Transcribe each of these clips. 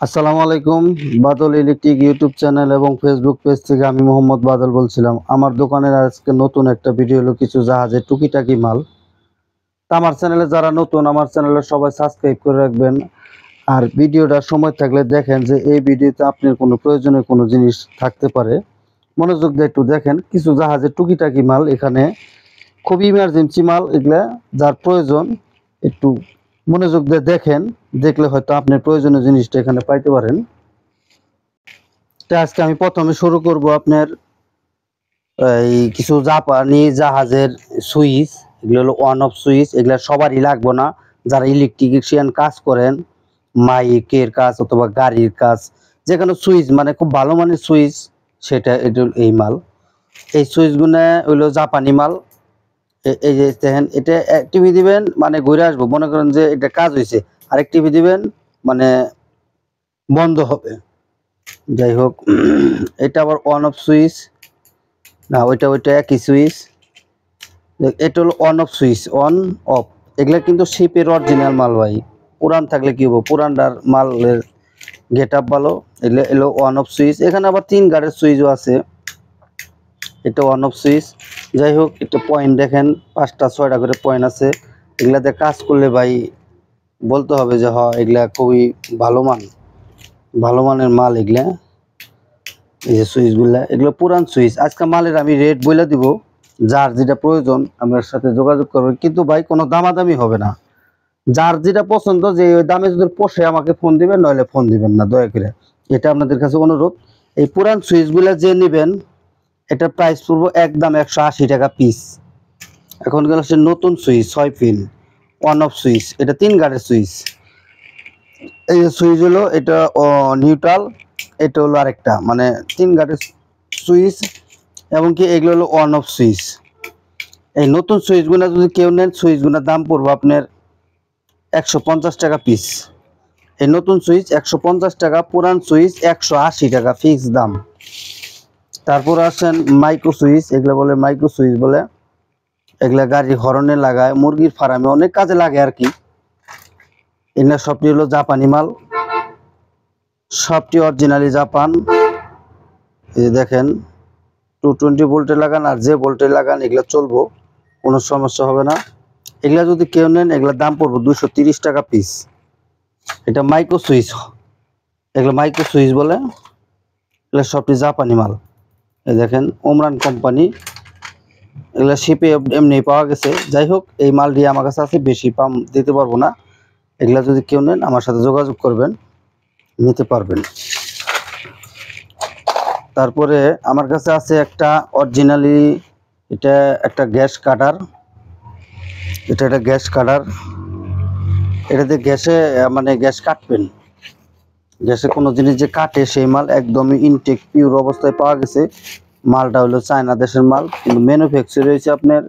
আসসালামু আলাইকুম। বাদল electric YouTube channel এবং ফেসবুক পেজ থেকে আমি মোহাম্মদ বাদল বলছিলাম। আমার দোকানের আজকে নতুন একটা ভিডিও হলো কিছু জাহাজের টুকিটাকি মাল। তা আমার চ্যানেলে যারা নতুন, আমার চ্যানেলে সবাই সাবস্ক্রাইব করে রাখবেন। আর ভিডিওটা সময় থাকলে দেখেন যে এই ভিডিওতে আপনার কোনো প্রয়োজনীয় কোনো জিনিস থাকতে পারে। মনোযোগ দিয়ে একটু দেখেন। কিছু জাহাজের টুকিটাকি মাল এখানে, খুবই ইমার্জেন্সি মাল। এগুলা যার প্রয়োজন একটু মনোযোগ দিয়ে দেখেন, দেখলে হয়তো আপনার প্রয়োজনীয় জিনিসটা এখানে পাইতে পারেন। তো আজকে আমি প্রথমে শুরু করব আপনার এই কিছু জাপানি জাহাজের সুইচ। এগুলো হলো ওয়ান অফ সুইচ। এগুলো সবারই লাগবে না, যারা ইলেকট্রিশিয়ান কাজ করেন, মাইকের কাজ অথবা গাড়ির কাজ, যেখানে সুইচ মানে খুব ভালো মানের সুইচ, সেটা এটা এই মাল। এই সুইচগুলো হইলো জাপানি মাল। এই যে দেখেন, এটা এক টিভি দিবেন মানে ঘুরে আসবো, মনে করেন যে এটা কাজ হয়েছে, আরেক টিভি দিবেন মানে বন্ধ হবে। যাই হোক, এটা আবার অন অফ সুইচ না, ওইটা একই সুইচ। এটা হলো on off switch, on of. এগুলা কিন্তু শিপের অরিজিনাল মাল ভাই। পুরান থাকলে কি হবো, পুরানটার মালের গেট আপ ভালো। এগুলো এলো অন অফ সুইচ। এখানে আবার 3 গাড়ির সুইচও আছে। এটা অন অফ সুইচ। যাই হোক, এটা পয়েন্ট দেখেন, 5টা 6টা করে পয়েন্ট আছে। এগুলাতে কাজ করলে ভাই বলতে হবে যে হ্যাঁ, এগুলা খুবই ভালো মানের মাল এগুলা। এই যে সুইচগুলা, এগুলো পুরান সুইচ। আজকে মালের আমি রেট বলে দিব, যার যেটা প্রয়োজন আমার সাথে যোগাযোগ করবেন। কিন্তু ভাই কোনো দামাদামি হবে না। যার যেটা পছন্দ, যে ওই দামে যদি পোষে আমাকে ফোন দিবেন, নইলে ফোন দিবেন না দয়া করে। এটা আপনাদের কাছে অনুরোধ। এই পুরান সুইচগুলা যে নেবেন, এটা প্রাইস পড়বো একদম 180 টাকা পিস। এখন গেল সে নতুন switch 6 pin one off switch. এটা 3 গাড়ির সুইচ। এই যে সুইচ হলো এটা নিউট্রাল, এটা হলো আরেকটা, মানে 3 গাড়ির সুইচ। এবং কি এগুলো হলো অন অফ সুইচ। এই নতুন সুইচগুলো যদি কেউ নেন, সুইচগুলোর দাম পড়বে আপনার 150 টাকা পিস। এই নতুন সুইচ 150 টাকা, পুরান সুইচ 180 টাকা ফিক্স দাম। তারপর আসেন মাইক্রো সুইচ। এগুলো বলে মাইক্রো সুইচ বলে। এগুলা গাড়ির হরনে লাগায়, মুরগির ফার্মে অনেক কাজে লাগে আর কি। এগুলো সবটি হলো জাপানি মাল, সবটি অরিজিনালি জাপান। এই যে দেখেন, 220 ভোল্টে লাগান আর যে ভোল্টে লাগান এগুলো চলবো, কোনো সমস্যা হবে না। এগুলা যদি কেউ নেন, এগুলোর দাম পড়বো 230 টাকা পিস। এটা মাইক্রো সুইচ, এগুলো মাইক্রো সুইচ বলে। এগুলো সবটি জাপানি মাল। এই দেখেন, ওমরান কোম্পানি। এগুলো শিপে এমনি পাওয়া গেছে। যাই হোক, এই মাল দিয়ে আমার কাছে আছে, বেশি পাম দিতে পারবো না। এগুলা যদি কেউ নেন, আমার সাথে যোগাযোগ করবেন, নিতে পারবেন। তারপরে আমার কাছে আছে একটা অরিজিনালি, এটা একটা গ্যাস কাটার। এটা একটা গ্যাস কাটার। এটাতে গ্যাসে মানে গ্যাস কাটবেন, গ্যাসে কোনো জিনিস যে কাটে সেই মাল একদমই ইনটেক পিওর অবস্থায় পাওয়া গেছে। মালটা হলো চায়না দেশের মাল, কিন্তু ম্যানুফ্যাকচার হয়েছে আপনার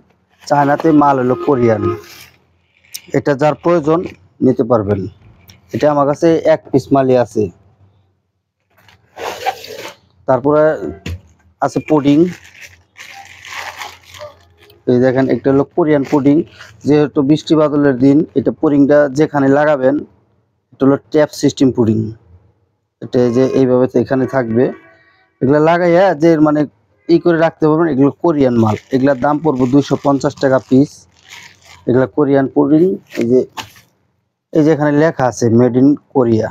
চায়নাতে, মাল হলো কোরিয়ান। এটা যার প্রয়োজন নিতে পারবেন। এটা আমার কাছে 1 পিস মালই আছে। তারপরে আছে পুডিং। এই দেখেন, একটা হলো কোরিয়ান পুডিং। যেহেতু বৃষ্টি বাদলের দিন, এটা পুডিংটা যেখানে লাগাবেন, এটা হলো ট্যাপ সিস্টেম পুডিং। এটা যে এইভাবে এখানে থাকবে, এগুলো লাগাইয়া যে মানে করে রাখতে পারবেন। এগুলো কোরিয়ান মাল। এগুলোর দাম পড়বো 250 টাকা পিস। এগুলো কোরিয়ান পুডিং। এই যে এখানে লেখা আছে মেড ইন কোরিয়া।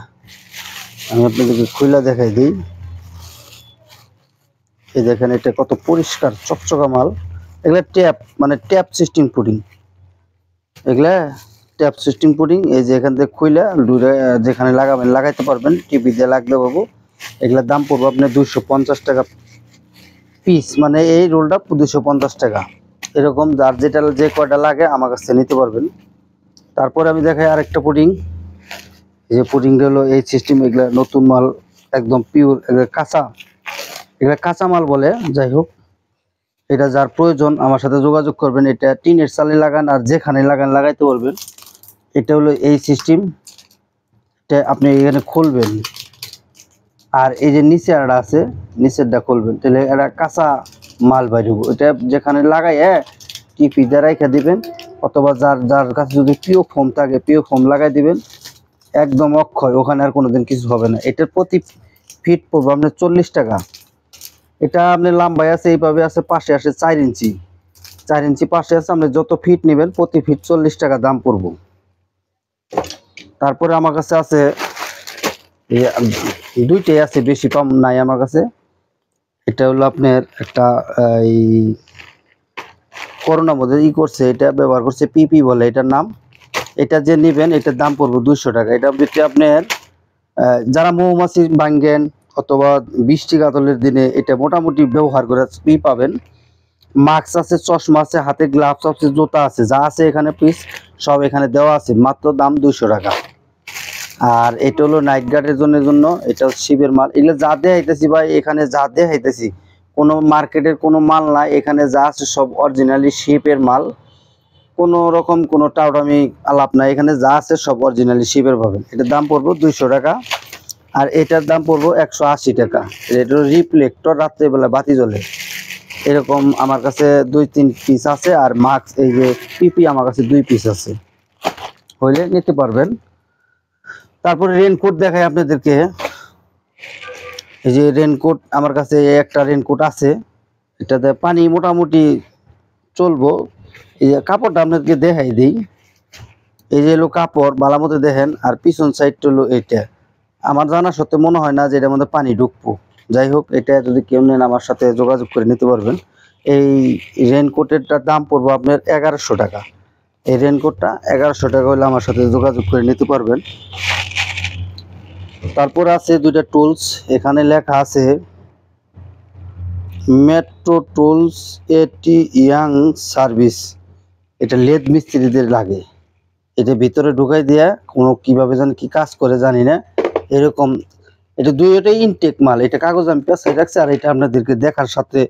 আমি আপনাদেরকে খুলে দেখাই দিই। এই দেখেন, এটা কত পরিষ্কার চকচকা মাল। এগুলা ট্যাপ মানে ট্যাপ সিস্টেম পুডিং। এগুলা ট্যাপ সিস্টেম পুডিং। এই যে এখান থেকে খুলে যেখানে লাগাবেন লাগাইতে পারবেন, টিভি দিয়ে লাগলে বাবু। এগুলোর দাম পড়বো আপনার 250 টাকা পিস। মানে এই রোলটা 250 টাকা। এরকম যার যেটা যে কয়টা লাগে আমার কাছে নিতে পারবেন। তারপরে আমি দেখাই আরেকটা পুডিং। এই যে পুডিংটা হলো এই সিস্টেম। এগুলা নতুন মাল, একদম পিওর, এগুলো কাঁচা, এগুলা কাঁচা মাল বলে। যাই হোক, এটা যার প্রয়োজন আমার সাথে যোগাযোগ করবেন। এটা টিনের চালে লাগান আর যেখানে লাগান লাগাইতে পারবেন। এটা হলো এই সিস্টেম। এটা আপনি এখানে খুলবেন, আর এই যে নিচে আর আছে, নিচেরটা খুলবেন, তাহলে এটা কাঁচা মাল বাইরে। এটা যেখানে লাগাই টিপি দিয়ে রেখে দিবেন, অথবা যার যার কাছে যদি পিও ফোম থাকে পিও ফোম লাগাই দিবেন। একদম অক্ষয়, ওখানে আর কোনোদিন কিছু হবে না। এটার প্রতি ফিট পড়বে আপনার 40 টাকা। এটা আপনার লম্বায় আছে এইভাবে আছে, পাশে আসে 4 ইঞ্চি, 4 ইঞ্চি পাশে আছে। আপনি যত ফিট নেবেন প্রতি ফিট 40 টাকা দাম পড়বো। তারপরে আমার কাছে আছে দুইটাই আছে, বেশি কম নাই আমার কাছে। এটা হলো আপনার একটা এই করোনা মধ্যে করছে, এটা ব্যবহার করছে, পিপি বলে এটার নাম। এটা যে নেবেন এটার দাম পড়বে 200 টাকা। এটা ভিতরে আপনার যারা মৌমাছি ভাঙ্গেন অথবা বৃষ্টি কাতলের দিনে এটা মোটামুটি ব্যবহার করে পাবেন। মাস্ক আছে, চশমা আছে, হাতে গ্লাভস আছে, জুতা আছে, যা আছে এখানে পিস সব এখানে দেওয়া আছে, মাত্র দাম 200 টাকা। আর এটা হলো নাইট গার্ডের জন্য, এটা শিবের মাল। এগুলো যা দেখাইতেছি ভাই, এখানে যা দেখাইতেছি কোনো মার্কেটের কোনো মাল নাই, এখানে যা আছে সব অরিজিনালি শিপের মাল। কোনো রকম কোনো টাউটামি আলাপ নাই, এখানে যা আছে সব অরিজিনালি শিপের পাবেন। এটার দাম পড়বো 200 টাকা। আর এটার দাম পড়বো 180 টাকা। এটা রিফ্লেক্টর, রাত্রেবেলা বাতি জ্বলে এরকম আমার কাছে 2-3 পিস আছে। আর মাস্ক এই যে পিপি আমার কাছে 2 পিস আছে, হইলে নিতে পারবেন। তারপরে রেনকোট দেখাই আপনাদেরকে। এই যে রেনকোট আমার কাছে একটা রেনকোট আছে, এটাতে পানি মোটামুটি চলবো। এই যে কাপড়টা আপনাদেরকে দেখাই দিই। এই যে হলো কাপড়, ভালো মতো দেখেন। আর পিছন সাইডটা হলো এইটা। আমার জানা সত্ত্বে মনে হয় না যে এটার মধ্যে পানি ঢুকবো। যাই হোক, এটা যদি কেউ নেন আমার সাথে যোগাযোগ করে নিতে পারবেন। এই রেনকোটেরটার দাম পড়বো আপনার 1100 টাকা। এই রেনকোটটা 1100 টাকা হলে আমার সাথে যোগাযোগ করে নিতে পারবেন। তারপর আছে দুইটা টুলস, এখানে লেখা আছে মেট্রো টুলস এটি ইয়াং সার্ভিস। এটা লেদ মিস্ত্রিদের লাগে। এটা ভিতরে ঢুকাই দিয়া কোনো কিভাবে জানি কি কাজ করে জানি না এরকম। এটা দুইটাই ইনটেক মাল। এটা কাগজ আমি পেছাই রাখছি, আর এটা আপনাদেরকে দেখার সাথে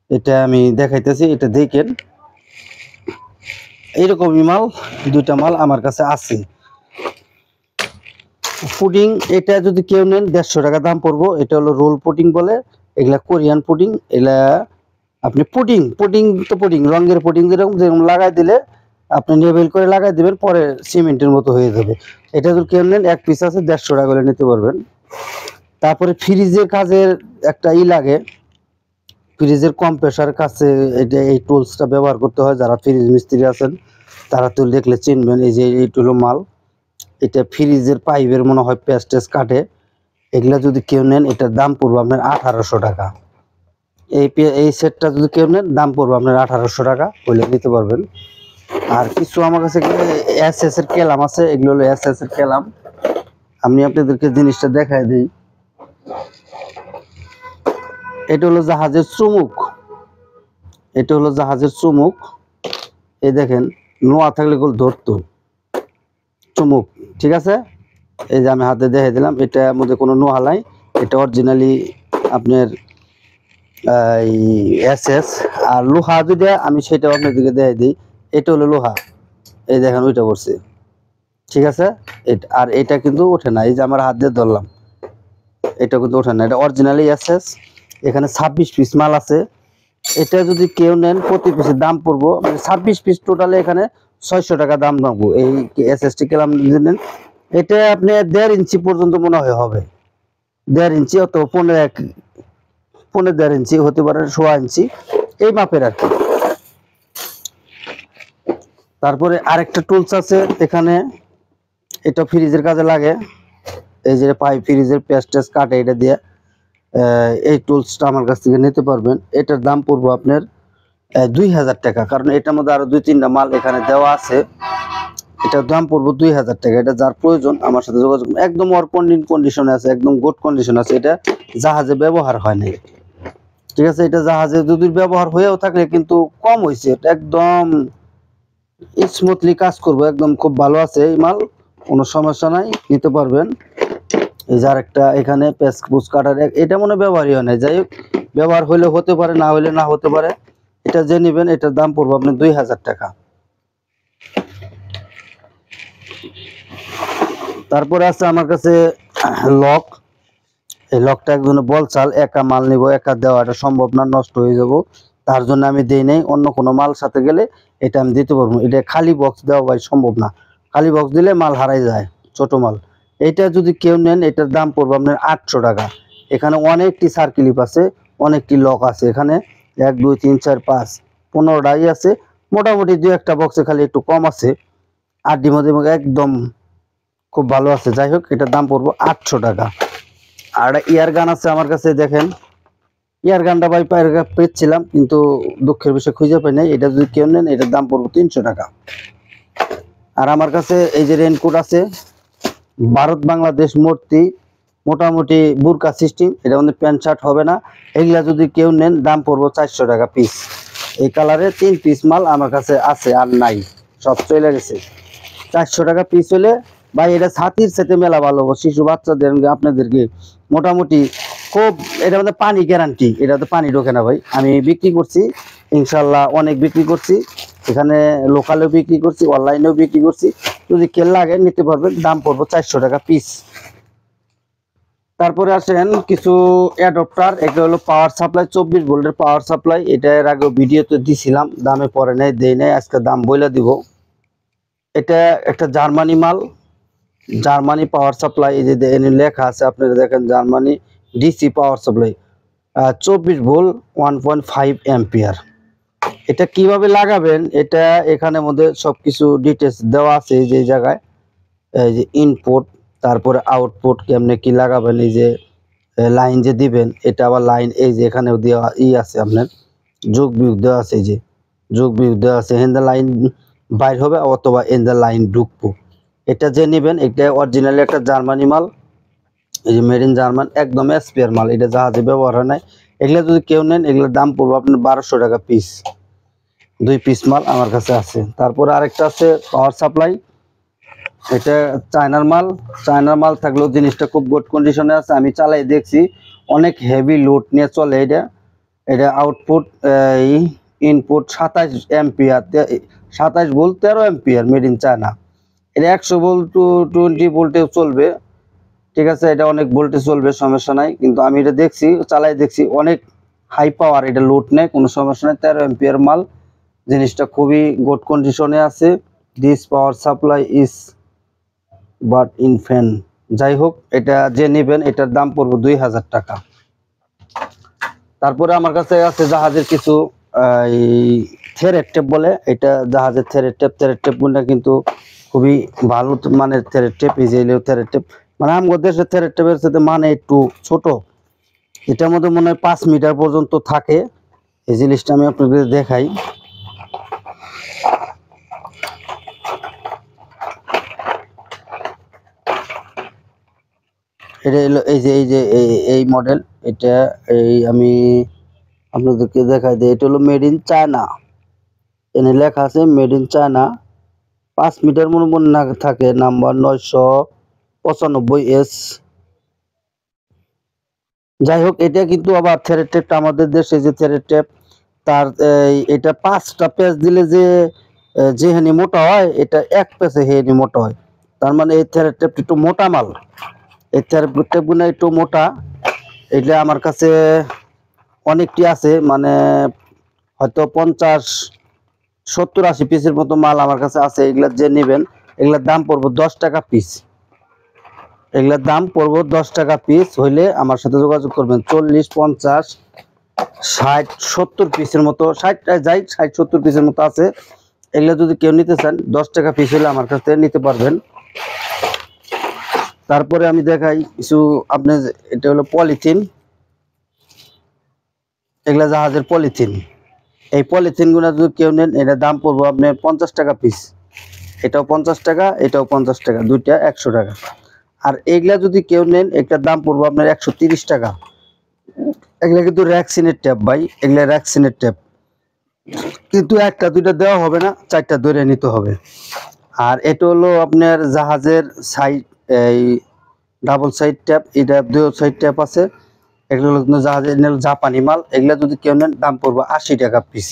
এটা আমি দেখাইতেছি, এটা দেখেন। এইরকমই মাল দুইটা মাল আমার কাছে আছে। পুডিং, এটা যদি কেউ নেন 150 টাকা দাম পড়বো। এটা হলো রোল পুডিং বলে, এগুলা কোরিয়ান পুডিং। এগুলা আপনি পুডিং পুডিং তো পুডিং রঙের পুডিং যেরকম যেরকম লাগাই দিলে আপনি লেবেল করে লাগাই দিবেন, পরে সিমেন্টের মতো হয়ে যাবে। এটা যদি কেউ নেন 1 পিস আছে 150 টাকা করে নিতে পারবেন। তারপরে ফ্রিজের কাজের একটা লাগে, ফ্রিজের কম্প্রেসার কাছে এটা এই টুলসটা ব্যবহার করতে হয়। যারা ফ্রিজ মিস্ত্রি আছেন তারা তো দেখলে চিনবেন। এই যে এই টুলো মাল, এটা ফ্রিজের পাইপের মনে হয় পেস্ট টেস্ট কাটে। এগুলা যদি কেউ নেন এটার দাম পড়বে আপনার 1800 টাকা। এই সেটটা যদি কেউ নেন দাম পড়বে আপনার 1800 টাকা, বলে নিতে পারবেন। আর কিছু আমার কাছে এসএস এর কেলাম আছে, এগুলো হলো এসএস এর কেলাম। আমি আপনাদেরকে জিনিসটা দেখাই দিই। এটা হলো জাহাজের চুমুক, এটা হলো জাহাজের চুমুক। এই দেখেন, নোয়া থাকলে গোল ধরতো চুমুক, ঠিক আছে। এই যে আমি হাতে দেখাই দিলাম, এটার মধ্যে কোনো নোয়া নাই। এটা অরিজিনালি আপনার এই এসএস। আর লোহা যদি আমি সেটা আপনাদেরকে দেখাই দিই, এটা হলো লোহা। এই দেখেন ওইটা করছে, ঠিক আছে। আর এটা কিন্তু ওঠে না, এই যে আমার হাত দিয়ে ধরলাম এটা কিন্তু ওঠে না, এটা অরিজিনালি এসএস। এখানে 26 পিস মাল আছে। এটা যদি কেউ নেন প্রতি পিসের দাম পড়বো মানে 26 পিস টোটালে এখানে 600 টাকা দাম রাখবো। এই এসএসটি কেলাম যদি নেন, এটা আপনি 1.5 ইঞ্চি পর্যন্ত মনে হয় হবে, 1.5 ইঞ্চি অথবা 1.5 ইঞ্চি হতে পারে, 1.5 ইঞ্চি এই মাপের আর কি। তারপরে আরেকটা টুলস আছে এখানে, এটা ফ্রিজের কাজে লাগে। এই যে পাইপ ফ্রিজের পেস্ট টেস্ট কাটে এটা দিয়ে। এই টুলসটা আমার কাছ থেকে নিতে পারবেন। এটার দাম পড়বো আপনার 2000 টাকা, কারণ এটার মধ্যে আরো 2-3টা মাল এখানে দেওয়া আছে। এটার দাম পড়বো 2000 টাকা। এটা যার প্রয়োজন আমার সাথে যোগাযোগ, একদম ওয়ার্কিং কন্ডিশনে আছে, একদম গুড কন্ডিশন আছে। এটা জাহাজে ব্যবহার হয় নাই, ঠিক আছে। এটা জাহাজে যদি ব্যবহার হয়েও থাকে কিন্তু কম হয়েছে, এটা একদম স্মুথলি কাজ করবো, একদম খুব ভালো আছে এই মাল, কোনো সমস্যা নাই, নিতে পারবেন। এই যে আরেকটা এখানে পেস্ট কাটার, এটা মনে ব্যবহারই হয় না। যাই হোক, ব্যবহার হইলে হতে পারে, না হইলে না হতে পারে। এটা যে নেবেন এটার দাম পড়বে আপনার 2000 টাকা। তারপরে আছে আমার কাছে লক। এই লকটা একজনে বলছাল, একা মাল নিব, একা দেওয়াটা সম্ভব না, নষ্ট হয়ে যাব, তার জন্য আমি দেই নাই। অন্য কোনো মাল সাথে গেলে এটা আমি দিতে পারবো। এটা খালি বক্স দেওয়া ভাই সম্ভব না, খালি বক্স দিলে মাল হারাই যায়, ছোট মাল। এটা যদি কেউ নেন এটার দাম পড়বে আপনার 800 টাকা। এখানে অনেকটি সার্কিলিপ আছে, অনেকটি লক আছে, এখানে 1 2 3 4 5 15টাই আছে, মোটামুটি 2-1টা বক্সে খালি একটু কম আছে, আরডি মধ্যে একদম খুব ভালো আছে। যাই হোক এটার দাম পড়বে 800 টাকা। আর ইয়ার গান আছে আমার কাছে, দেখেন ইয়ার গানটা ভাই পেয়েছিলাম কিন্তু দুঃখের বিষয় খুঁজে পাই নাই। এটা যদি কেউ নেন এটার দাম পড়বে 300 টাকা। আর আমার কাছে এই যে রেনকোট আছে, ভারত বাংলাদেশ মূর্তি, মোটামুটি বুরকা সিস্টেম, এটা মধ্যে প্যান্ট শার্ট হবে না। এগুলা যদি কেউ নেন দাম পড়বো 400 টাকা পিস। এই কালারে 3 পিস মাল আমার কাছে আছে, আর নাই, সব চলে গেছে। 400 টাকা পিস হলে ভাই এটা ছাতির সাথে মেলা ভালো, শিশু বাচ্চাদের আপনাদেরকে মোটামুটি খুব, এটা মধ্যে পানি গ্যারান্টি, এটাতে পানি ঢোকে না ভাই। আমি বিক্রি করছি ইনশাল্লাহ, অনেক বিক্রি করছি, এখানে লোকালেও বিক্রি করছি, অনলাইনেও বিক্রি করছি। যদি কেউ লাগে নিতে পারবেন, দাম পড়বো 400 টাকা পিস। তারপরে আসেন কিছু অ্যাডাপ্টার। এটা হলো পাওয়ার সাপ্লাই, 24 ভোল্টের পাওয়ার সাপ্লাই। এটা এর আগে ভিডিওতে দিছিলাম, দামে পরে নেই, দেই নাই, আজকে দাম বইলা দিব। এটা একটা জার্মানি মাল, জার্মানি পাওয়ার সাপ্লাই। এই যে লেখা আছে আপনারা দেখেন, Germany DC power supply, 24 volt 1.5 ampere. এটা কিভাবে লাগাবেন, এটা এখানে মধ্যে সবকিছু ডিটেলস দেওয়া আছে। এই যে জায়গায় এই যে ইনপুট, তারপরে আউটপুট কেমনে কি লাগাবেন, এই যে লাইন যে দিবেন, এটা আবার লাইন এই যে এখানেও দেওয়া আছে, আপনার যোগ বিয়োগ দেওয়া আছে, এই যে যোগ বিয়োগ দেওয়া আছে। হেন্দা লাইন বাইর হবে অথবা এন্দা লাইন ঢুকবো। এটা যে নেবেন এটা অরিজিনালি একটা জার্মানি মাল, এই যে মেড ইন জার্মান, একদম স্পেয়ার মাল, এটা জাহাজে ব্যবহার হয় নাই। এগুলা যদি কেউ নেন এগুলোর দাম পড়বে আপনার 1200 টাকা পিস। 2 পিস মাল আমার কাছে আছে। তারপরে আরেকটা আছে পাওয়ার সাপ্লাই, এটা চায়নার মাল। চায়নার মাল থাকলেও জিনিসটা খুব গুড কন্ডিশনে আছে, আমি চালাই দেখছি, অনেক হেভি লোড নিয়ে চলে। এটা output input 27 ampere, 27 volt 13 ampere, made in China. এটা 100 ভোল্ট টু 20 ভোল্টেও চলবে, ঠিক আছে, এটা অনেক ভোল্টে চলবে, সমস্যা নাই। কিন্তু আমি এটা দেখছি, চালাই দেখছি, অনেক হাই পাওয়ার, এটা লোড নেই, কোনো সমস্যা নেই, 13 অ্যাম্পিয়ার মাল। জিনিসটা খুবই গুড কন্ডিশনে আছে। This power supply is but in fan. যাই হোক এটা যে নেবেন এটার দাম পড়বে 2000 টাকা। তারপরে আমার কাছে আছে জাহাজের কিছু থ্রেড টেপ বলে, এটা জাহাজের থ্রেড টেপ। থ্রেড টেপ গুলো কিন্তু খুবই ভালো মানের থ্রেড টেপ। এই যে থ্রেড টেপ, মানে আমাদের দেশের থ্রেড টেপের সাথে মানে একটু ছোট, এটার মধ্যে মনে হয় 5 মিটার পর্যন্ত থাকে। এই জিনিসটা আমি আপনাদের দেখাই। এটা হলো এই মডেল, এটা আমি আপনাদেরকে দেখাই দিই। এটা হলো মেড ইন চায়না, এনে লেখা আছে মেড ইন চায়না। 5 মিটার মনে না থাকে, নাম্বার 995S। যাই হোক এটা কিন্তু আবার থ্রেড টেপটা আমাদের দেশে যে থ্রেড টেপ, তার এটা 5টা পেজ দিলে যে যেখানে মোটা হয়, এটা 1 পেজে হেনি মোটা হয়। তার মানে এই থ্রেড টেপটা একটু মোটা মাল, এই থ্রেড টেপগুলো একটু মোটা। এটা আমার কাছে অনেকটি আছে, মানে হয়তো 50 70 80 পিসের মতো মাল আমার কাছে আছে। এগুলা যে নেবেন এগুলার দাম পড়বো 10 টাকা পিস। এগুলার দাম পড়বো 10 টাকা পিস। হইলে আমার সাথে যোগাযোগ করবেন। 40 50 60 70 পিসের মতো, 60 যাই 60 70 পিসের মতো আছে। এগুলা যদি কেউ নিতে চান 10 টাকা পিস হলে আমার কাছ থেকে নিতে পারবেন। তারপরে আমি দেখাই কিছু আপনি, এটা হলো পলিথিন, এগুলা জাহাজের পলিথিন। এই পলিথিন গুলো যদি কেউ নেন এটার দাম পড়বো আপনার 50 টাকা পিস। এটাও 50 টাকা, এটাও 50 টাকা, দুইটা 100 টাকা। আর এগুলা যদি কেউ নেন এটার দাম পড়বো আপনার 130 টাকা। এগুলা কিন্তু র্যাক্সিনের ট্যাপ ভাই, এগুলা র্যাক্সিনের ট্যাপ, কিন্তু একটা দুইটা দেওয়া হবে না, 4টা ধরে নিতে হবে। আর এটা হলো আপনার জাহাজের সাইড, এই ডাবল সাইড ট্যাপ, এটা 2 সাইড ট্যাপ আছে। এগুলো হলো জাহাজের জাপানি মাল। এগুলা যদি কেউ নেন দাম পড়বো 80 টাকা পিস,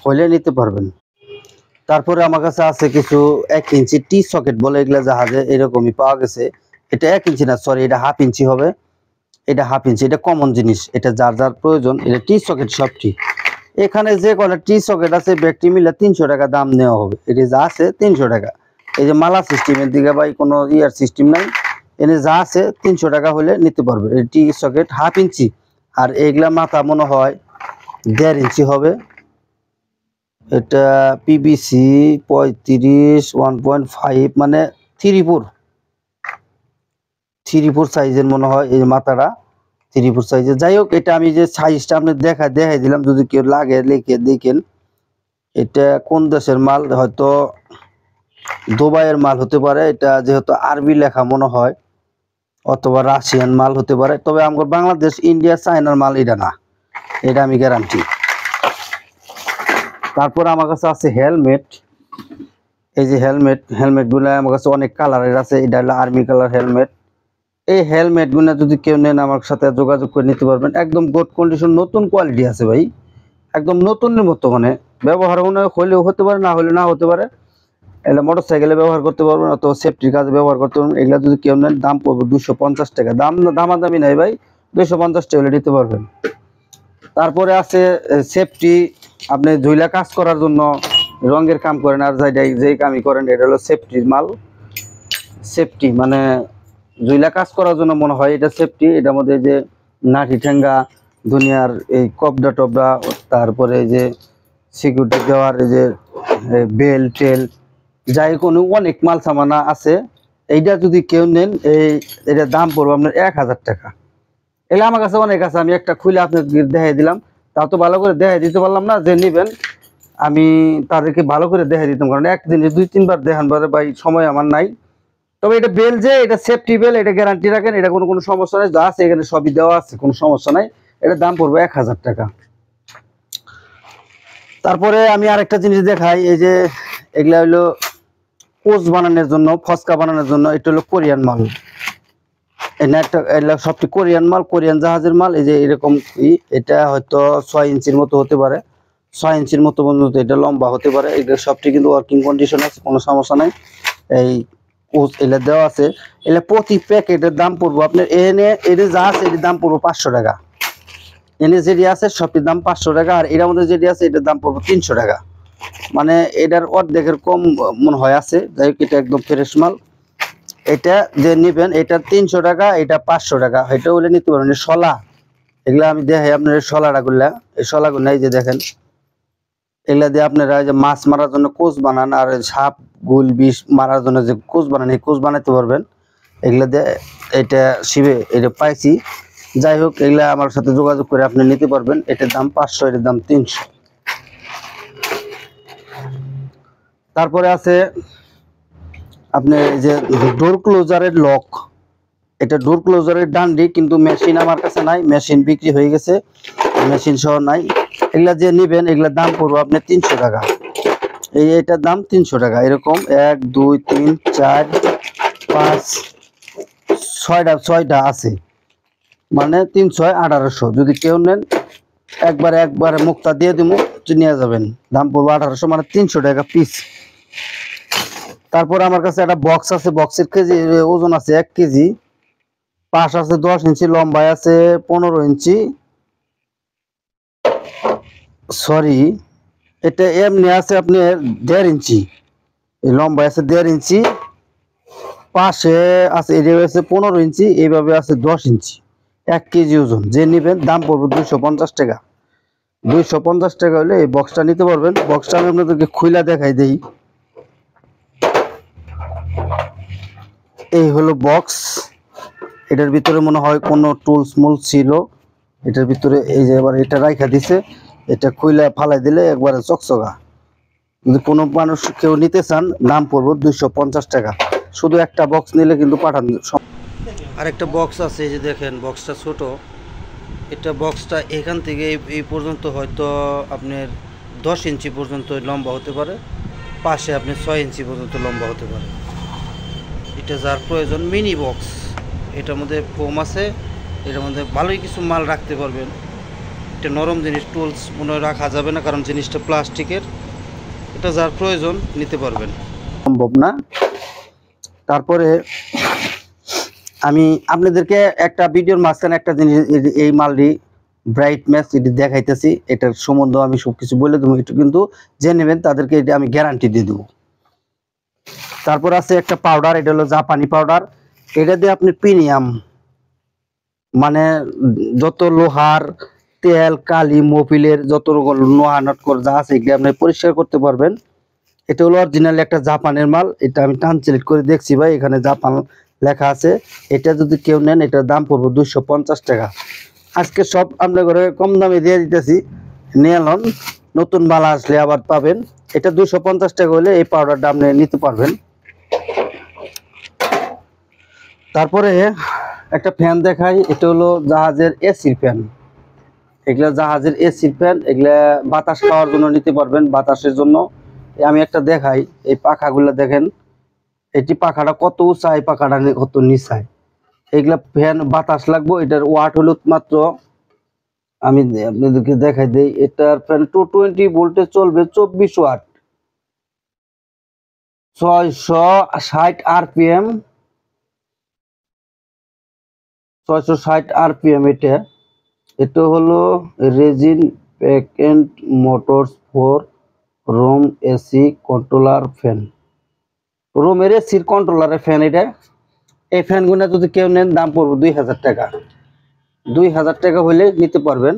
হইলে নিতে পারবেন। তারপরে আমার কাছে আছে কিছু 1 ইঞ্চি টি সকেট বলে, এগুলা জাহাজে এরকমই পাওয়া গেছে। এটা 1 ইঞ্চি না, সরি, এটা হাফ ইঞ্চি হবে। এটা হাফ ইঞ্চি, এটা কমন জিনিস, এটা যার যার প্রয়োজন। এটা টি সকেট সবটি, এখানে যে কটা টি সকেট আছে ব্যাগটি মিলে 300 টাকা দাম নেওয়া হবে। এটা যা আছে 300 টাকা। এই যে মালা সিস্টেমের দিকে ভাই কোনো ইয়ার সিস্টেম নাই, এনে যা আছে 300 টাকা হলে নিতে পারবে। এই টি সকেট 1/2 ইঞ্চি, আর এইগুলা মাথা মনে হয় 1.5 ইঞ্চি হবে। এটা পিবিসি 35 1.5 মানে 3/4 সাইজের মনে হয় এই মাথাটা, 3/4 সাইজের। যাই হোক, এটা আমি যে সাইজটা আপনি দেখাই দিলাম, যদি কেউ লাগে লিখে দেখেন এটা কোন দেশের মাল, হয়তো দুবাইয়ের মাল হতে পারে। এটা যেহেতু আরবি লেখা মনে হয়, অথবা রাশিয়ান মাল হতে পারে। তবে আমার বাংলাদেশ, ইন্ডিয়া, চায়নার মাল এটা না, এটা আমি গ্যারান্টি। তারপর আমার কাছে আছে হেলমেট। এই যে হেলমেটগুলো আমার কাছে অনেক কালারের আছে। এটা হলো আর্মি কালার হেলমেট। এই হেলমেটগুলো যদি কেউ নেন আমার সাথে যোগাযোগ করে নিতে পারবেন। একদম গুড কন্ডিশন, নতুন কোয়ালিটি আছে ভাই, একদম নতুনের মতো। মানে ব্যবহার হলেও হতে পারে, না হলে না হতে পারে। এগুলো মোটরসাইকেলে ব্যবহার করতে পারবেন, অথবা সেফটির কাজে ব্যবহার করতে পারবেন। এগুলো যদি কেউ নেন দাম পড়বে 250 টাকা। দামাদামি নাই ভাই, 250 টাকা হলে নিতে পারবেন। তারপরে আছে সেফটি, আপনি ধুইলা কাজ করার জন্য, রঙের কাম করেন আর যেই কামই করেন, এটা হলো সেফটির মাল। সেফটি মানে ধুইলা কাজ করার জন্য মনে হয় এটা সেফটি। এটার মধ্যে যে নাঠি ঠেঙ্গা দুনিয়ার এই কবডা টবডা, তারপরে এই যে সিকিউরিটি দেওয়ার এই যে বেল টেল, যাই কোনো অনেক মাল সামানা আছে। এইটা যদি কেউ নেন, এটার দাম পড়বে আপনার 1000 টাকা। এগুলো আমার কাছে অনেক আছে, আমি একটা খুলে আপনাকে দেখাই দিলাম। তাও তো ভালো করে দেখাই দিতে পারলাম না, যে নেবেন আমি তাদেরকে ভালো করে দেখাই দিতাম, কারণ একদিনে 2-3 বার দেখানবার ভাই সময় আমার নাই। তবে এটা বেল, যে এটা সেফটি বেল, এটা গ্যারান্টি রাখেন, এটা কোনো সমস্যা নেই। যা আছে এখানে সবই দেওয়া আছে, কোনো সমস্যা নাই। এটার দাম পড়বে 1000 টাকা। তারপরে আমি আরেকটা জিনিস দেখাই। এই যে এগুলা হলো কোচ বানানোর জন্য, ফসকা বানানোর জন্য। এটা হলো কোরিয়ান মাল। এটা সবটি কোরিয়ান মাল, কোরিয়ান জাহাজের মাল। এই যে এরকম, এটা হয়তো 6 ইঞ্চির মতো হতে পারে, 6 ইঞ্চির মতো পর্যন্ত এটা লম্বা হতে পারে। এটা সবটি কিন্তু ওয়ার্কিং কন্ডিশন আছে, কোনো সমস্যা নাই। এই কোচ এগুলা দেওয়া আছে। এগুলা প্রতি প্যাকেটের দাম পড়বো আপনার, এনে যা আছে এটির দাম পড়বো 500 টাকা। এনে যেটি আছে সবটির দাম 500 টাকা, আর এটার মধ্যে যেটি আছে এটার দাম পড়বো 300 টাকা। মানে এটার অর্ধেকের কম মনে হয় আছে। যাই হোক, এটা একদম ফ্রেশ মাল। এটা যে নিবেন, এটা 300 টাকা, এটা 500 টাকা। এটা হলে নিতে পারবেন। শলা, এগুলা আমি দেখাই আপনার শলাটা গুলা। এই শলাগুলা এই যে দেখেন, এগুলা দিয়ে আপনারা যে মাছ মারার জন্য কোচ বানান, আর সাপ গুল বিষ মারার জন্য যে কোচ বানান, এই কোচ বানাতে পারবেন এগুলা দিয়ে। এটা শিবে এটা পাইছি। যাই হোক, এগুলা আমার সাথে যোগাযোগ করে আপনি নিতে পারবেন। এটার দাম 500, এটার দাম 300। তারপরে আছে আপনার এই যে ডোর ক্লোজারের লক। এটা ডোর ক্লোজারের ডান্ডি, কিন্তু মেশিন আমার কাছে নাই, মেশিন বিক্রি হয়ে গেছে, মেশিন সহ নাই। এগুলা যে নিবেন এগুলার দাম পড়বে আপনার 300 টাকা। এটার দাম 300 টাকা। এরকম 1 2 3 4 5 6টা আছে, মানে 3 6 1800। যদি কেউ নেন একবারে মুক্তা দিয়ে দিব, নিয়ে যাবেন। দাম পড়বে 1800, মানে 300 টাকা পিস। তারপর আমার কাছে একটা বক্স আছে, বক্সের কেজি ওজন আছে 1 কেজি, পাশ আছে 10 ইঞ্চি, লম্বায় আছে 15 ইঞ্চি। সরি, এটা এমনি আছে আপনার 1.5 ইঞ্চি, এই লম্বায় আছে 1.5 ইঞ্চি, পাশে আছে এটা আছে 15 ইঞ্চি, এইভাবে আছে 10 ইঞ্চি। 1 কেজি ওজন। যে নেবেন দাম পড়বে 250 টাকা। 250 টাকা হলে এই বক্সটা নিতে পারবেন। বক্সটা আমি আপনাদেরকে খুইলা দেখাই দেই। এই হলো বক্স। এটার ভিতরে মনে হয় কোনো টুলস মুলস ছিল এটার ভিতরে। এই যে এবার এটা রাইখা দিছে, এটা খুইলা ফালাই দিলে একবারে চকচকা। যদি কোনো মানুষ কেউ নিতে চান, দাম পড়বে 250 টাকা। শুধু একটা বক্স নিলে কিন্তু পাঠান। আরেকটা বক্স আছে, এই যে দেখেন, বক্সটা ছোট। এটা বক্সটা এখান থেকে এই পর্যন্ত হয়তো আপনার 10 ইঞ্চি পর্যন্ত লম্বা হতে পারে, পাশে আপনি 6 ইঞ্চি পর্যন্ত লম্বা হতে পারে। এটা যার প্রয়োজন, মিনি বক্স। এটার মধ্যে ফোম আছে, এটার মধ্যে ভালোই কিছু মাল রাখতে পারবেন। এটা নরম জিনিস, টুলস মনে হয় রাখা যাবে না, কারণ জিনিসটা প্লাস্টিকের। এটা যার প্রয়োজন নিতে পারবেন, সম্ভব না। তারপরে আমি আপনাদেরকে একটা ভিডিওর মাঝখানে একটা জিনিস, এই মালটি ব্রাইট ম্যাচ এটি দেখাইতেছি। এটার সম্বন্ধে আমি সব কিছু বলে দেবো, একটু কিন্তু যে নেবেন তাদেরকে এটা আমি গ্যারান্টি দিয়ে দেবো। তারপর আছে একটা পাউডার, এটা হলো জাপানি পাউডার। এটা দিয়ে আপনি প্রিমিয়াম মানে যত লোহার তেল কালি মোবিলের যত লোহা নট করে যা আছে এগুলো আপনি পরিষ্কার করতে পারবেন। এটা হলো অরিজিনাল একটা জাপানের মাল। এটা আমি ট্রান্সলেট করে দেখছি ভাই, এখানে জাপান লেখা আছে। এটা যদি কেউ নেন এটার দাম পড়বে 250 টাকা। আজকে সব আমরা ঘরে কম দামে দিয়ে দিতেছি, নিয়ে লন, নতুন মাল আসলে আবার পাবেন। এটা 250 টাকা হলে এই পাউডারটা আপনি নিতে পারবেন। তারপরে একটা ফ্যান দেখাই, এটা হলো জাহাজের এসির ফ্যান। এগুলা জাহাজের এসির ফ্যান, এগুলা বাতাস খাওয়ার জন্য নিতে পারবেন, বাতাসের জন্য। আমি একটা দেখাই, এই পাখাগুলো দেখেন, এটি পাখাটা কত উঁচা, এই পাখাটা কত নিচায়। এগুলা ফ্যান বাতাস লাগবো। এটার ওয়াট হলো মাত্র, আমি আপনাদেরকে দেখাই দিই, এটার ফ্যান 220 ভোল্টে চলবে, 24 ওয়াট, 660 আরপিএম, 660 আরপিএম। এটা হলো resin packed motors for room AC controller fan, রুমের এসির কন্ট্রোলারের ফ্যান। এটা এই ফ্যানগুলো যদি কেউ নেন দাম পড়বে 2000 টাকা। 2000 টাকা হলে নিতে পারবেন।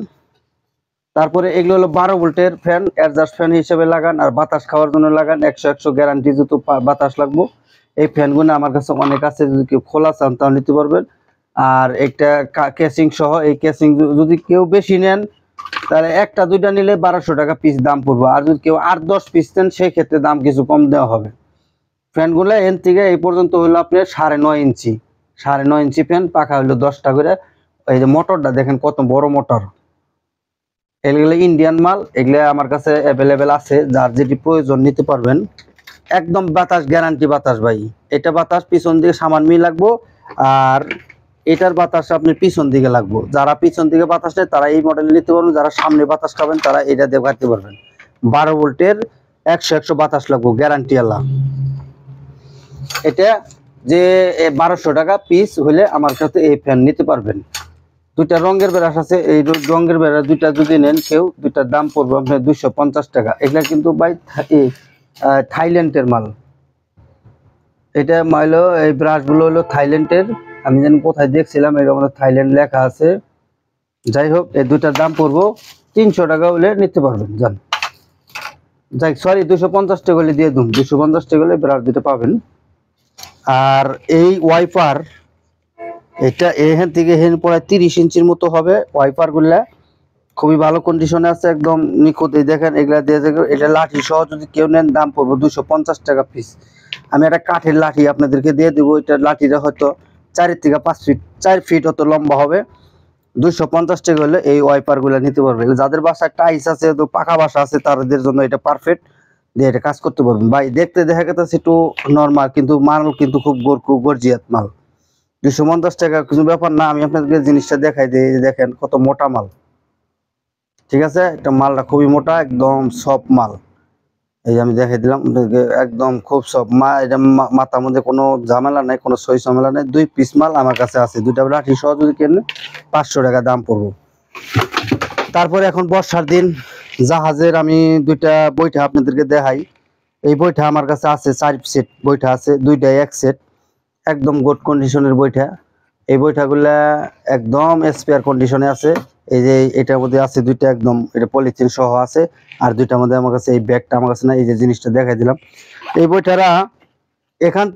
তারপরে এগুলো হলো 12 ভোল্টের ফ্যান, অ্যাডজাস্ট ফ্যান হিসেবে লাগান আর বাতাস খাওয়ার জন্য লাগান। 100 গ্যারান্টি, যত বাতাস লাগবো। এই ফ্যানগুলো আমার কাছে অনেক আছে, যদি কেউ খোলা চান তাও নিতে পারবেন। আর একটা কেসিং সহ, এই কেসিং যদি কেউ বেশি নেন তাহলে একটা দুইটা নিলে 1200 টাকা পিস দাম পড়বে। আর যদি কেউ 8-10 পিস নেন সেই ক্ষেত্রে দাম কিছু কম দেওয়া হবে। ফ্যানগুলো এন থেকে এই পর্যন্ত হলো আপনার 9.5 ইঞ্চি, 9.5 ইঞ্চি ফ্যান। পাখা হলো 10টা করে। এই যে মোটরটা দেখেন কত বড় মোটর। এগুলো ইন্ডিয়ান মাল, এগুলো আমার কাছে অ্যাভেলেবেল আছে, যার যেটি প্রয়োজন নিতে পারবেন। একদম বাতাস গ্যারান্টি বাতাস ভাই। এটা বাতাস পিছন দিকে সামান্যই লাগবো, আর এটার বাতাস আপনি পিছন দিকে লাগবো। যারা পিছন দিকে বাতাস নেয় তারা এই মডেল নিতে পারবেন, যারা সামনে বাতাস খাবেন তারা এটা দিয়ে কাটতে পারবেন। 12 ভোল্টের 100 বাতাস লাগবো, গ্যারান্টি আল্লাহ। এটা যে 1200 টাকা পিস হলে আমার কাছে এই ফ্যান নিতে পারবেন। দুইটা রঙের ব্রাশ আছে, এই রঙের ব্রাশ দুইটা যদি নেন কেউ, দুইটার দাম পড়বে আপনার 250 টাকা। এগুলা কিন্তু ভাই থাইল্যান্ডের মাল। এটা মাইলো, এই ব্রাশগুলো হলো থাইল্যান্ডের। আমি যেন কোথায় দেখছিলাম, এর মধ্যে থাইল্যান্ড লেখা আছে। যাই হোক, এই দুইটার দাম পড়বো 300 টাকা হলে নিতে পারবেন। যান, যাই সরি 250 টাকা হলে দিয়ে দিন, 250 টাকা হলে ব্রাশ দুটো পাবেন। আর এই ওয়াইপার, এটা এখান থেকে এখানে প্রায় 30 ইঞ্চির মতো হবে। ওয়াইপার গুলা খুবই ভালো কন্ডিশনে আছে, একদম নিখুঁত। এই দেখেন, এগুলা দিয়ে দেখেন, এটা লাঠি সহ যদি কেউ নেন দাম পড়বে 250 টাকা পিস। আমি একটা কাঠের লাঠি আপনাদেরকে দিয়ে দেবো। এটা লাঠিটা হয়তো 4 থেকে 5 ফিট, 4 ফিট হতো লম্বা হবে। 250 টাকা হলে এই ওয়াইপার গুলা নিতে পারবে। যাদের বাসায় টাইলস আছে, তো পাকা বাসা আছে, তাদের জন্য এটা পারফেক্ট, দিয়ে এটা কাজ করতে পারবেন। ভাই দেখতে দেখা গেছে একটু নর্মাল, কিন্তু মাল কিন্তু খুব গর্জিয়াত মাল। 250 টাকা কিছু ব্যাপার না। আমি আপনাদেরকে জিনিসটা দেখাই দিই, দেখেন কত মোটা মাল। ঠিক আছে, এটা মালটা খুবই মোটা, একদম সফট মাল। এই যে আমি দেখাই দিলাম আপনাদেরকে, একদম খুব সফট মা। এটা মাথার মধ্যে কোনো ঝামেলা নাই, কোনো সই ঝামেলা নাই। 2 পিস মাল আমার কাছে আছে, দুইটা লাঠি সহ যদি কেনেন 500 টাকা দাম পড়বো। তারপরে এখন বর্ষার দিন, জাহাজের আমি দুইটা বইটা আপনাদেরকে দেখাই। এই বইটা আমার কাছে আছে 4 সেট বইটা আছে, দুইটাই এক সেট, একদম গুড কন্ডিশনের বইটা। এই বইটাগুলা একদম স্পেয়ার কন্ডিশনে আছে। এই যে এটার মধ্যে আছে দুইটা, একদম এটা পলিথিন সহ আছে। আর দুইটার মধ্যে আমার কাছে এই ব্যাগটা আমার কাছে না, এই যে জিনিসটা দেখাই দিলাম। এই বইটারা এখান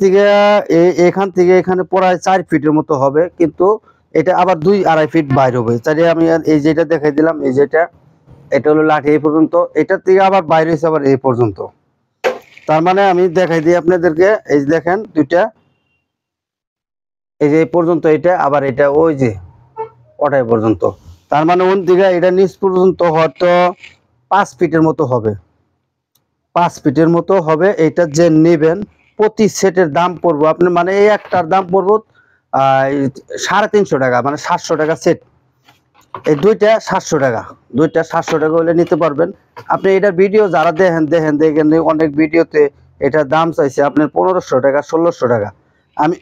থেকে এখানে প্রায় 4 ফিটের মতো হবে, কিন্তু এটা আবার 2-2.5 ফিট বাইরে হবে। তাই আমি এই যেটা দেখাই দিলাম, এই যেটা, এটা হলো লাঠি এই পর্যন্ত, এটার থেকে আবার বাইরে হয়েছে আবার এই পর্যন্ত। তার মানে আমি দেখাই দিই আপনাদেরকে, এই যে দেখেন দুইটা, এই যে এই পর্যন্ত এটা, আবার এটা ওই যে ওটাই পর্যন্ত। তার মানে ওন দিকে এটা নিচ পর্যন্ত হয়তো 5 ফিটের মতো হবে, 5 ফিটের মতো হবে। এটা যে নেবেন প্রতি সেটের দাম পড়বো আপনার, মানে এই একটার দাম পড়বো 350 টাকা, মানে 700 টাকা সেট। এই দুইটা 700 টাকা, দুইটা 700 টাকা হলে নিতে পারবেন আপনি। এটা ভিডিও যারা দেখেন অনেক ভিডিওতে এটার দাম চাইছে আপনার 1500 টাকা, 1600 টাকা। আমি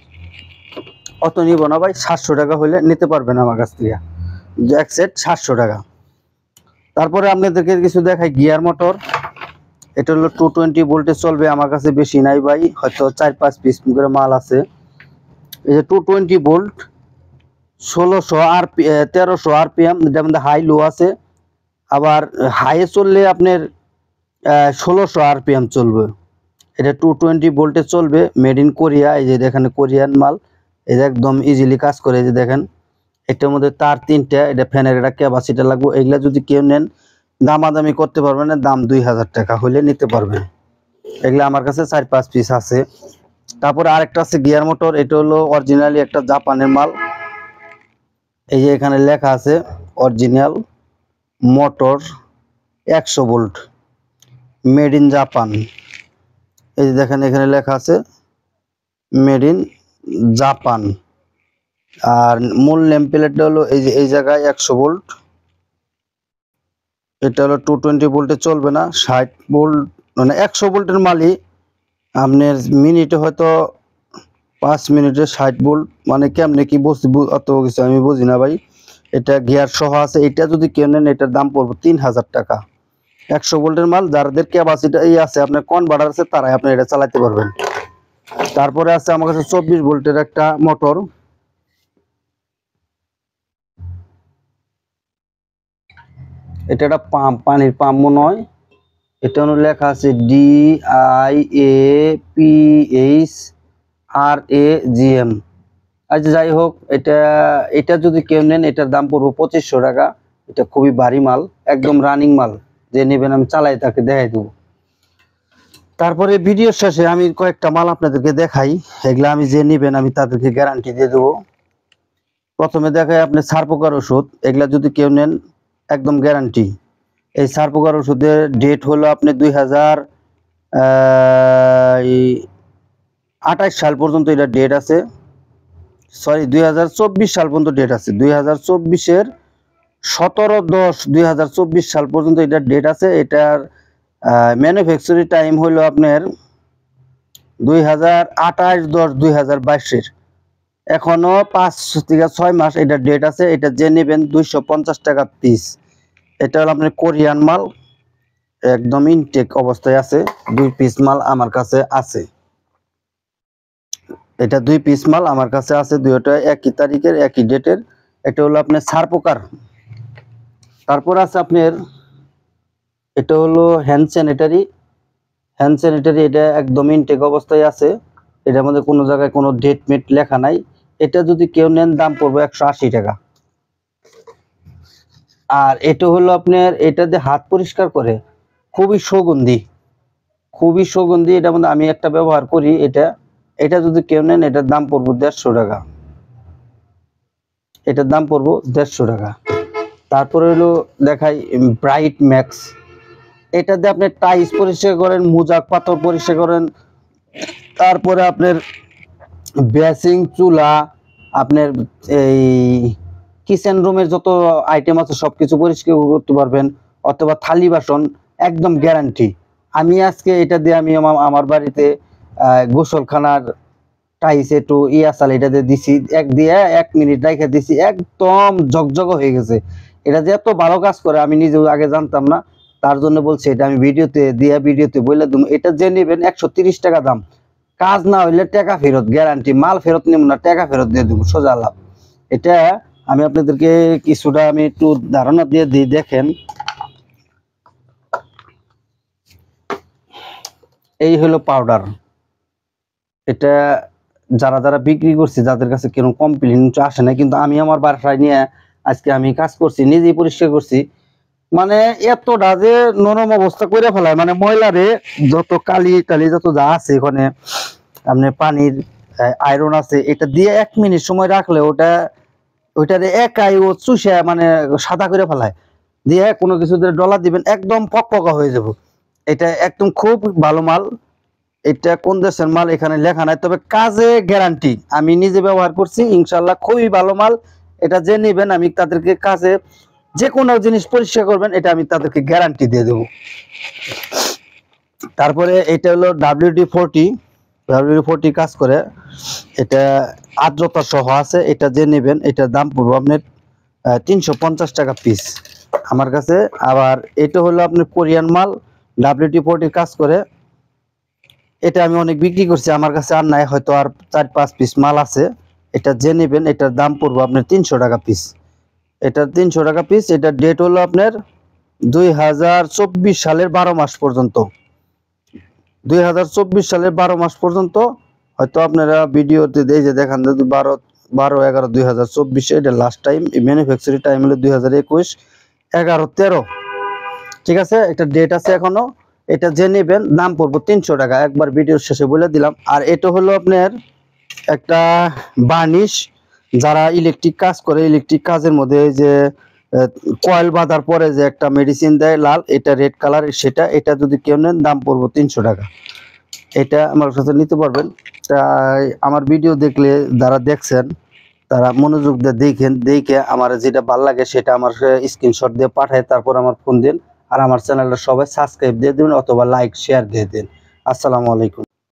অত নিব না ভাই, 700 টাকা হলে নিতে পারবেন আমার কাছ থেকে, এক সেট 700 টাকা। তারপরে আপনাদেরকে কিছু দেখাই, গিয়ার মোটর। এটা হলো 220 ভোল্টে চলবে, আমার কাছে বেশি নাই ভাই, হয়তো 4-5 পিস করে মাল আছে। এই যে 220 ভোল্ট 1600 আরপি 1300 আরপিএম, এটার মধ্যে হাই লো আছে। আবার হাইয়ে চললে আপনার 1600 আরপিএম চলবে। এটা 220 ভোল্টে চলবে, মেড ইন কোরিয়া। এই যে দেখেন কোরিয়ান মাল, এই যে একদম ইজিলি কাজ করে। এই যে দেখেন এটার মধ্যে তার 3টা, এটা ফ্যানের একটা ক্যাপাসিটি লাগবে। এগুলা যদি কেউ নেন দামাদামি করতে পারবেন না, দাম 2000 টাকা হলে নিতে পারবেন। এগুলা আমার কাছে 4-5 পিস আছে। তারপরে আরেকটা আছে গিয়ার মোটর, এটা হলো অরিজিনালি একটা জাপানের মাল। এই যে এখানে লেখা আছে original motor 100 volt made in Japan. এই যে দেখেন এখানে লেখা আছে মেড ইন জাপান। আর মূল নেম প্লেটটা হলো এই যে এই জায়গায় 100 ভোল্ট। এটা হলো 220 ভোল্টে চলবে না, 60 ভোল্ট মানে 100 ভোল্টের মালই আপনার মিনিটে হয়তো 5 মিনিটে 60 ভোল্ট, মানে কেমনে কি বসি অত কিছু আমি বুঝি না ভাই। এটা গিয়ার সহ আছে। এটা যদি কেউ নেন এটার দাম পড়বে 3000 টাকা। 100 ভোল্টের মাল, যাদের ক্যাপাসিটি এই আছে আপনার কনভার্টার আছে তারাই আপনি এটা চালাতে পারবেন। তারপরে আছে আমার কাছে 24 ভোল্টের একটা মোটর। এটা একটা পাম্প, পানির পাম্প মনে হয়। এটা হলো লেখা আছে DIAPHRAGM। আচ্ছা যাই হোক, এটা যদি কেউ নেন এটার দাম পড়বে 2500 টাকা। এটা খুবই ভারী মাল, একদম রানিং মাল। যে নেবেন আমি চালাই তাকে দেখাই দেবো। তারপরে ভিডিওর শেষে আমি কয়েকটা মাল আপনাদেরকে দেখাই, এগুলা আমি যে নেবেন আমি তাদেরকে গ্যারান্টি দিয়ে দেবো। প্রথমে দেখাই আপনি সারপোকার ওষুধ, এগুলা যদি কেউ নেন একদম গ্যারান্টি। এই সারপোকার ওষুধের ডেট হলো আপনি 2028 সাল পর্যন্ত এটা ডেট আছে। সরি 2024 সাল পর্যন্ত ডেট আছে। 2024-এর 17/10/2024 সাল পর্যন্ত এটা ডেট আছে। এটার ম্যানুফ্যাকচারিং টাইম হলো আপনার 2028-10/2022-এর। এখনো 5 থেকে 6 মাস এটা ডেট আছে। এটা যে নেবেন 250 টাকা পিস। এটা হলো আপনার কোরিয়ান মাল, একদম ইনটেক অবস্থায় আছে। 2 পিস মাল আমার কাছে আছে। এটা 2 পিস মাল আমার কাছে আছে, দুইটা একই তারিখের একই ডেটের। এটা হলো আপনার সারপোকার। তারপর আছে আপনার এটা হলো হ্যান্ড স্যানিটারি। হ্যান্ড স্যানিটারি এটা একদম ইনটেক অবস্থায় আছে। এটার মধ্যে কোনো জায়গায় কোনো ডেট মেট লেখা নাই। এটা যদি কেউ নেন দাম পড়বে 180 টাকা। আর এটা হলো আপনার, এটা দিয়ে হাত পরিষ্কার করে, খুবই সুগন্ধি, খুবই সুগন্ধি। এটার মধ্যে আমি একটা ব্যবহার করি। এটা যদি কেউ নেন এটার দাম পড়বো 150 টাকা। এটার দাম পড়বো 150 টাকা। তারপরে হলো দেখাই ব্রাইট ম্যাক্স। এটা দিয়ে আপনি টাইলস পরিষ্কার করেন, মুজাক পাথর পরিষ্কার করেন। তারপরে আপনার বেসিং চুলা, আপনার এই কিচেন রুমের যত আইটেম আছে সবকিছু পরিষ্কার করতে পারবেন। অথবা থালি বাসন, একদম গ্যারান্টি। আমি আজকে এটা দিয়ে আমি আমার বাড়িতে গোসলখানার টাইস একটু ইয়াসাল এটা দিয়ে দিছি, 1 মিনিট রেখে দিছি, একদম ঝকঝক হয়ে গেছে। এটা যে এত ভালো কাজ করে আমি নিজেও আগে জানতাম না, তার জন্য বলছি এটা আমি ভিডিওতে বলে দেবো। এটা যে নেবেন 130 টাকা দাম। কাজ না হইলে টাকা ফেরত গ্যারান্টি, মাল ফেরত নেব না, টাকা ফেরত দিয়ে দেবো, সোজা লাভ। এটা আমি আপনাদেরকে কিছুটা আমি একটু ধারণা দিয়ে দিই। দেখেন এই হলো পাউডার। এটা যারা যারা বিক্রি করছি যাদের কাছে কোনো কমপ্লেন আসে না, কিন্তু আমি আমার বাসায় নিয়ে আজকে আমি কাজ করছি, নিজেই পরিষ্কার করছি। মানে এতটা যে নরম অবস্থা করে ফেলায়, মানে ময়লারে যত কালি টালি যত যা আছে এখানে আপনার পানির আয়রন আছে, এটা দিয়ে 1 মিনিট সময় রাখলে ওইটারে একাই ও চুষে মানে সাদা করে ফেলায়। দিয়ে কোনো কিছু ডলা দিবেন একদম ফকফকা হয়ে যাব। এটা একদম খুব ভালো মাল। এটা কোন দেশের মাল এখানে লেখা নাই, তবে কাজে গ্যারান্টি। আমি নিজে ব্যবহার করছি, ইনশাল্লাহ খুবই ভালো মাল। এটা যে নেবেন আমি তাদেরকে কাজে যে কোনো জিনিস পরিষ্কার করবেন এটা আমি তাদেরকে গ্যারান্টি দিয়ে দেবো। তারপরে এটা হলো WD-40 কাজ করে। এটা আর্দ্রতা সহ আছে। এটা যে নেবেন এটার দাম পড়বে আপনার 350 টাকা পিস আমার কাছে। আবার এটা হলো আপনার কোরিয়ান মাল, WD-40 কাজ করে। এটা আমি অনেক বিক্রি করছি, আমার কাছে আর নাই, হয়তো আর 4-5 পিস মাল আছে। এটা যে নেবেন এটার দাম পড়বে আপনার 300 টাকা পিস। এটা 300 টাকা পিস। এটা ডেট হলো আপনার 2024 সালের 12 মাস পর্যন্ত। 2024 সালের 12 মাস পর্যন্ত হয়তো আপনারা ভিডিওতে এই যে দেখেন 12/11/2024 এটা লাস্ট টাইম, ম্যানুফ্যাকচারিং টাইম হলো 2021 11/13। ঠিক আছে, একটা ডেট আছে এখনো। এটা যে নেবেন দাম পড়বো 300 টাকা, একবার ভিডিওর শেষে বলে দিলাম। আর এটা হলো আপনার একটা বার্নিশ, যারা ইলেকট্রিক কাজ করে, ইলেকট্রিক কাজের মধ্যে যে কয়েল বাঁধার পরে যে একটা মেডিসিন দেয় লাল, এটা রেড কালার, সেটা এটা যদি কেউ নেন দাম পড়বো 300 টাকা। এটা আমার কাছে নিতে পারবেন। তাই আমার ভিডিও দেখলে যারা দেখছেন তারা মনোযোগ দিয়ে দেখেন, দেখে আমার যেটা ভালো লাগে সেটা আমার স্ক্রিনশট দিয়ে পাঠায়, তারপর আমার ফোন দিন। আর আমার চ্যানেলটা সবাই সাবস্ক্রাইব দিয়ে দিন অথবা লাইক শেয়ার দিয়ে দিন। আসসালামু আলাইকুম।